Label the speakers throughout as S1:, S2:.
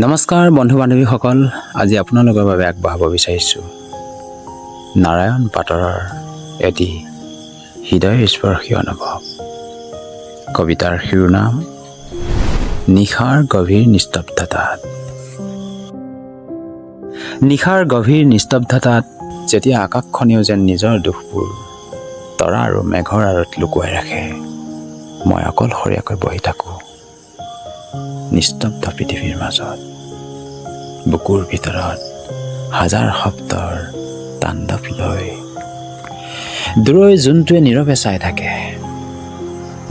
S1: নমস্কাৰ বন্ধু বান্ধৱীসকল, আজি আপোনালোকৰ বাবে আগবঢ়াব বিচাৰিছোঁ নাৰায়ণ পাটৰৰ এটি হৃদয়স্পৰ্শী অনুভৱ। কবিতাৰ শিৰোনাম নিশাৰ গভীৰ নিস্তব্ধতাত। নিশাৰ গভীৰ নিস্তব্ধতাত যেতিয়া আকাশখনেও যেন নিজৰ দুখবোৰ তৰা আৰু মেঘৰ আঁৰত লুকুৱাই ৰাখে, মই অকলশৰীয়াকৈ বহি থাকোঁ নিস্তব্ধ পৃথিৱীৰ মাজত। বুকুৰ ভিতৰত হাজাৰ শব্দৰ তাণ্ডৱ লৈ দূৰৈ যোনটোৱে নীৰৱে চাই থাকে,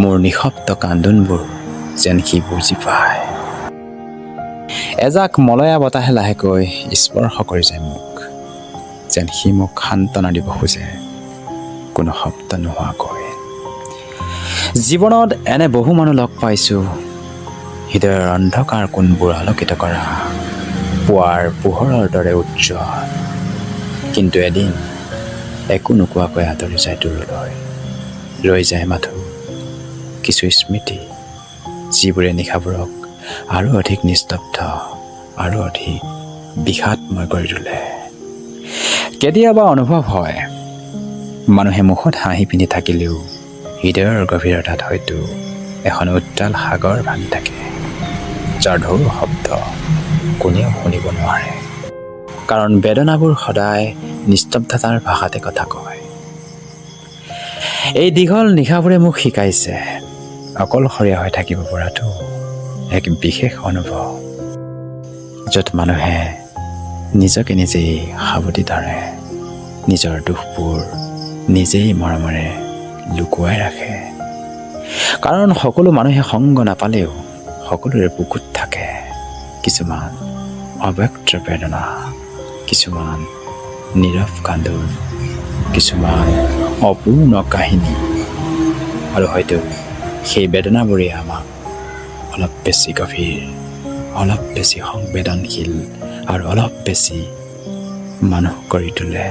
S1: মোৰ নিঃশব্দ কান্দোনবোৰ যেন সি বুজি পায়। এজাক মলয়া বতাহে লাহেকৈ স্পৰ্শ কৰি যায় মোক, যেন সি মোক সান্তনা দিব খোজে কোনো শব্দ নোহোৱাকৈ। জীৱনত এনে বহু মানুহ লগ পাইছোঁ, হৃদয়ৰ অন্ধকাৰ কোণবোৰ আলোকিত কৰা পুৱাৰ পোহৰৰ দৰে উজ্জ্বল, কিন্তু এদিন একো নোকোৱাকৈ আঁতৰি যায় দূৰলৈ। ৰৈ যায় মাথো কিছু স্মৃতি, যিবোৰে নিশাবোৰক আৰু অধিক নিস্তব্ধ আৰু অধিক বিষাদময় কৰি তোলে। কেতিয়াবা অনুভৱ হয়, মানুহে মুখত হাঁহি পিন্ধি থাকিলেও হৃদয়ৰ গভীৰতাত হয়তো এখন উত্তাল সাগৰ ভাঙি থাকে, যাৰ ঢৌ শব্দ কোনেও শুনিব নোৱাৰে। কাৰণ বেদনাবোৰ সদায় নিস্তব্ধতাৰ ভাষাতে কথা কয়। এই দীঘল নিশাবোৰে মোক শিকাইছে, অকলশৰীয়া হৈ থাকিব পৰাটো এক বিশেষ অনুভৱ, য'ত মানুহে নিজকে নিজেই সাৱটি ধৰে, নিজৰ দুখবোৰ নিজেই মৰমেৰে লুকুৱাই ৰাখে। কাৰণ সকলো মানুহে সংগ নাপালেও সকলোৰে বুকুত থাকে কিছুমান অব্যক্ত বেদনা, কিছুমান নীৰৱ কান্দোন, কিছুমান অপূৰ্ণ কাহিনী। আৰু হয়তো সেই বেদনাবোৰে আমাক অলপ বেছি গভীৰ, অলপ বেছি সংবেদনশীল আৰু অলপ বেছি মানুহ কৰি তোলে।